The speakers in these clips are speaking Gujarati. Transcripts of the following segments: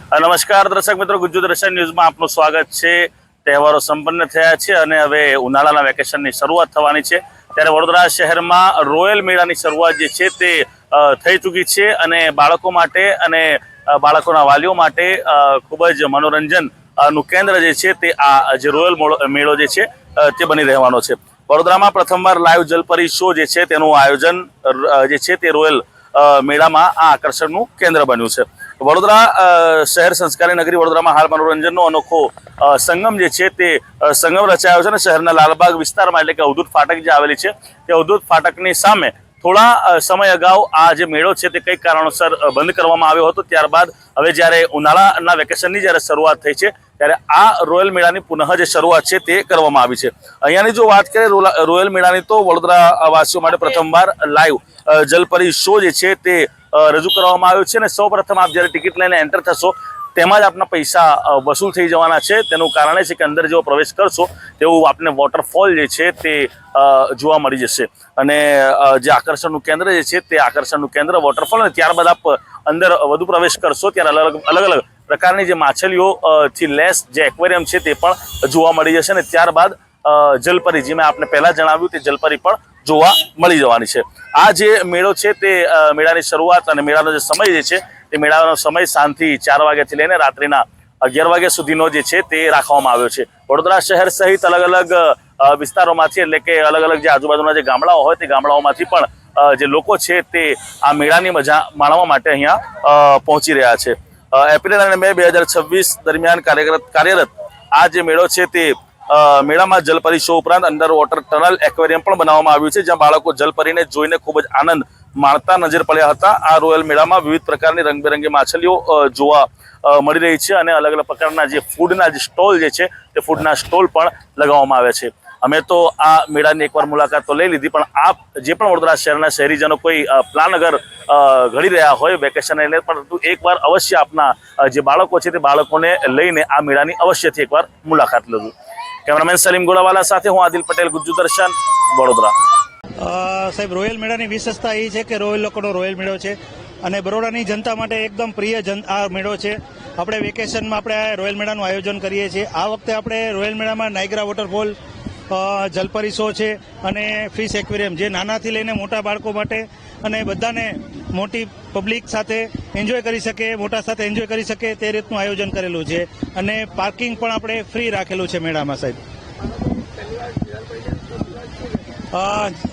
નમસ્કાર દર્શક મિત્રો, ગુજરાત દર્શન ન્યૂઝમાં આપનું સ્વાગત છે। તહેવારો સંપન્ન થયા છે અને હવે ઉનાળાના વેકેશનની શરૂઆત થવાની છે, ત્યારે વડોદરા શહેરમાં રોયલ મેળાની શરૂઆત જે છે તે થઈ ચૂકી છે અને બાળકો માટે અને બાળકોના વાલીઓ માટે ખૂબ જ મનોરંજનનું કેન્દ્ર જે છે તે આ જે રોયલ મેળો જે છે તે બની રહેવાનો છે। વડોદરામાં પ્રથમવાર લાઈવ જલપરી શો જે છે તેનું આયોજન જે છે તે રોયલ મેળામાં આ આકર્ષણનું કેન્દ્ર બન્યું છે। વડોદરા શહેર સંસ્કારી નગરી વડોદરામાં હાલ મનોરંજનનો અનોખો સંગમ જે છે તે સંગમ રચાયો છે અને શહેરના લાલબાગ વિસ્તારમાં એટલે કે અવધૂત ફાટક જે આવેલી છે તે અવધૂત ફાટકની સામે થોડા સમય અગાઉ આ જે મેળો છે તે કઈક કારણોસર બંધ કરવામાં આવ્યો હતો। ત્યારબાદ હવે જ્યારે ઉનાળાના વેકેશનની જ્યારે શરૂઆત થઈ છે ત્યારે આ રોયલ મેળાની પુનઃ જે શરૂઆત છે તે કરવામાં આવી છે। અહીંયાની જો વાત કરીએ રોયલ મેળાની તો વડોદરા વાસીઓ માટે પ્રથમવાર લાઈવ જલપરી શો જે છે તે રજૂ કરવામાં આવ્યો છે અને સૌપ્રથમ આપ જ્યારે ટિકિટ લઈને એન્ટર થશો તેમાં જ આપના પૈસા વસૂલ થઈ જવાના છે। તેનું કારણ છે કે અંદર જેવો પ્રવેશ કરશો તેવું આપને વોટરફોલ જે છે તે જોવા મળી જશે અને જે આકર્ષણનું કેન્દ્ર જે છે તે આકર્ષણનું કેન્દ્ર વોટરફોલ અને ત્યારબાદ આપ અંદર વધુ પ્રવેશ કરશો ત્યારે અલગ અલગ પ્રકારની જે માછલીઓથી લેસ જે એક્વેરિયમ છે તે પણ જોવા મળી જશે અને ત્યારબાદ જલપરી જે મેં આપને પહેલાં જણાવ્યું તે જલપરી પણ જોવા મળી જવાની છે। આ જે મેળો છે તે મેળાની શરૂઆત અને મેળાનો જે સમય જે છે તે મેળાનો સમય સાંજથી 4 વાગ્યાથી લઈને રાત્રિના 11 વાગ્યા સુધીનો જે છે તે રાખવામાં આવ્યો છે। વડોદરા શહેર સહિત અલગ અલગ વિસ્તારોમાંથી એટલે કે અલગ અલગ જે આજુબાજુના જે ગામડાઓ હોય તે ગામડાઓમાંથી પણ જે લોકો છે તે આ મેળાની મજા માણવા માટે અહીંયા પહોંચી રહ્યા છે। એપ્રિલ અને મે 2026 દરમિયાન કાર્યરત આ જે મેળો છે તે મેળામાં જલપરી શો ઉપરાંત અંડર વોટર ટનલ એક્વેરિયમ પણ બનાવવામાં આવ્યું છે, જ્યાં બાળકો જલપરીને જોઈને ખૂબ જ આનંદ માણતા નજર પડ્યા હતા। આ રોયલ મેળામાં વિવિધ પ્રકારની રંગબેરંગી માછલીઓ જોવા મળી રહી છે અને અલગ અલગ પ્રકારના જે ફૂડના જે સ્ટોલ જે છે તે ફૂડના સ્ટોલ પણ લગાવવામાં આવ્યા છે। અમે તો આ મેળાની એકવાર મુલાકાત તો લઈ લીધી, પણ આપ જે પણ વડોદરા શહેરના શહેરીજનો કોઈ પ્લાન અગર ઘડી રહ્યા હોય વેકેશન લઈને, પરંતુ એકવાર અવશ્ય આપના જે બાળકો છે તે બાળકોને લઈને આ મેળાની અવશ્યથી એકવાર મુલાકાત લેજો। કેમેરામેન સલીમ ગોળાવાલા સાથે હું આદિલ પટેલ, ગુજરાત દર્શન, વડોદરા। સાહેબ, રોયલ મેળાની વિશેષતા એ છે કે રોયલ લોકોનો રોયલ મેળો છે અને બરોડાની જનતા માટે એકદમ પ્રિય આ મેળો છે। આપણે વેકેશનમાં આપણે રોયલ મેળાનું આયોજન કરીએ છીએ। આ વખતે આપણે રોયલ મેળામાં નાયગ્રા વોટરફોલ, જલપરી શો છે અને ફિશ એક્વેરિયમ જે નાનાથી લઈને મોટા બાળકો માટે અને બધાને મોટી પબ્લિક સાથે એન્જોય કરી શકે, મોટા સાથે એન્જોય કરી શકે તે રીતનું આયોજન કરેલું છે અને પાર્કિંગ પણ આપણે ફ્રી રાખેલું છે મેળામાં સાહેબ।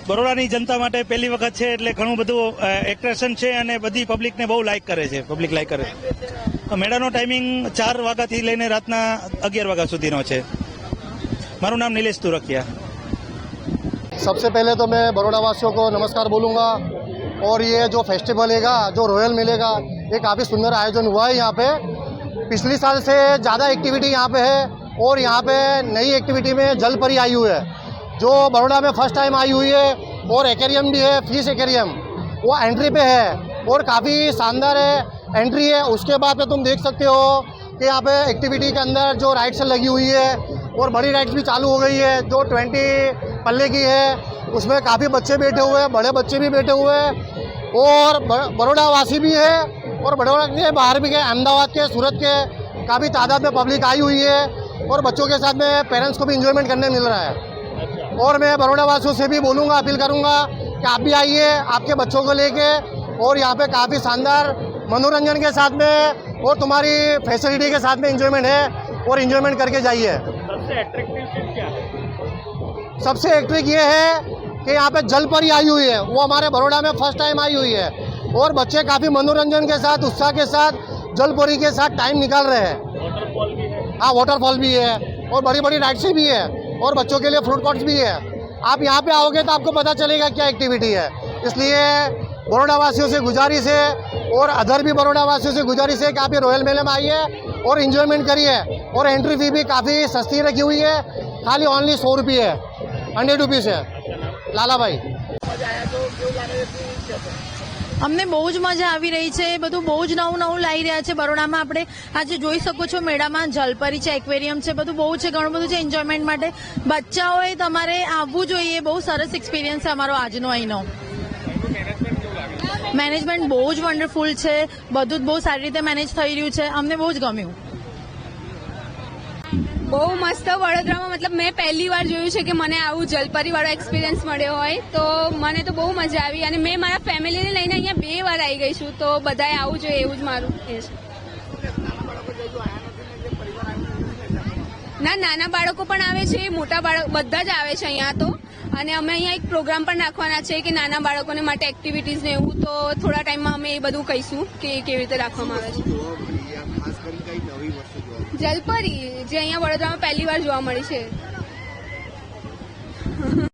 બરોડાની જનતા માટે પહેલી વખત છે એટલે ઘણું બધું એટ્રેક્શન છે અને બધી પબ્લિકને બહુ લાઇક કરે છે, પબ્લિક લાઇક કરે છે। મેળાનો ટાઈમિંગ 4 વાગ્યાથી લઈને રાતના 11 વાગ્યા સુધીનો છે। મારું नाम नीलेश तुरकिया। सबसे पहले तो मैं बड़ौदा वासियों को नमस्कार बोलूँगा और ये जो फेस्टिवल है जो रॉयल मेले का ये काफ़ी सुंदर आयोजन हुआ है। यहाँ पे पिछली साल से ज़्यादा एक्टिविटी यहाँ पे है और यहाँ पे नई एक्टिविटी में जलपरी आई हुई है जो बड़ौदा में फर्स्ट टाइम आई हुई है और एक्वेरियम भी है, फिश एक्वेरियम वो एंट्री पे है और काफ़ी शानदार है एंट्री है। उसके बाद में तुम देख सकते हो कि यहाँ पे एक्टिविटी के अंदर जो राइड्स लगी हुई है और बड़ी राइड्स भी चालू हो गई है जो 20 पल्ले की है, उसमें काफ़ी बच्चे बैठे हुए हैं, बड़े बच्चे भी बैठे हुए हैं और बड़ौदा वासी भी है और बड़ौदा के बाहर भी गए, अहमदाबाद के, सूरत के काफ़ी तादाद में पब्लिक आई हुई है और बच्चों के साथ में पेरेंट्स को भी इंजॉयमेंट करने मिल रहा है। और मैं बड़ौदा वासियों से भी बोलूँगा, अपील करूँगा कि आप भी आइए आपके बच्चों को लेके और यहाँ पे काफ़ी शानदार मनोरंजन के साथ में और तुम्हारी फैसिलिटी के साथ में इंजॉयमेंट है और इंजॉयमेंट करके जाइए। सबसे एट्रैक्टिव ये है कि यहाँ पे जलपरी आई हुई है, वो हमारे बड़ौदा में फर्स्ट टाइम आई हुई है और बच्चे काफ़ी मनोरंजन के साथ, उत्साह के साथ जलपरी के साथ टाइम निकाल रहे हैं। हाँ, वाटरफॉल भी है और बड़ी बड़ी राइड्स भी है और बच्चों के लिए फ्रूट कोर्ट्स भी है। आप यहाँ पे आओगे तो आपको पता चलेगा क्या एक्टिविटी है। इसलिए बड़ौदा वासियों से गुजारिश है और अदर भी बड़ौदा वासियों से गुजारिश है कि आप ये रॉयल मेले में आइए और इन्जॉयमेंट करिए। और एंट्री फी भी काफ़ी सस्ती रखी हुई है, खाली ओनली 100 रुपये है, 100 रुपीज़ है। लाला भाई, અમને બહુ જ મજા આવી રહી છે, બધું બહુ જ નવું નવું લાવી રહ્યા છે બરોડામાં। આપણે આજે જોઈ શકો છો મેળામાં જલપરી છે, એક્વેરિયમ છે, બધું બહુ છે, ઘણું બધું છે એન્જોયમેન્ટ માટે। બચ્ચાઓએ તમારે આવવું જોઈએ, બહુ સરસ એક્સપિરિયન્સ છે અમારો આજનો અહીંનો। મેનેજમેન્ટ બહુ જ વન્ડરફુલ છે, બધું જ બહુ સારી રીતે મેનેજ થઈ રહ્યું છે, અમને બહુ જ ગમ્યું. બહુ મસ્ત વડોદરામાં, મતલબ મેં પહેલી વાર જોયું છે કે મને આવું જલપરી વાળો એક્સપિરિયન્સ મળ્યો હોય, તો મને તો બહુ મજા આવી. અને મેં મારા ફેમિલીને લઈને અહીંયા 2 વાર આવી ગઈ છું, તો બધાએ આવવું જોઈએ એવું જ મારું એ છે. ના, નાના બાળકો પણ આવે છે, મોટા બાળકો બધા જ આવે છે અહીંયા તો. અને અમે અહીંયા એક પ્રોગ્રામ પણ રાખવાના છે કે નાના બાળકોને માટે એક્ટિવિટીઝ ને એવું, તો થોડા ટાઈમમાં અમે એ બધું કહીશું કે કેવી રીતે રાખવામાં આવે છે. જલપરી જે અહીંયા વડોદરામાં પહેલી વાર જોવા મળી છે.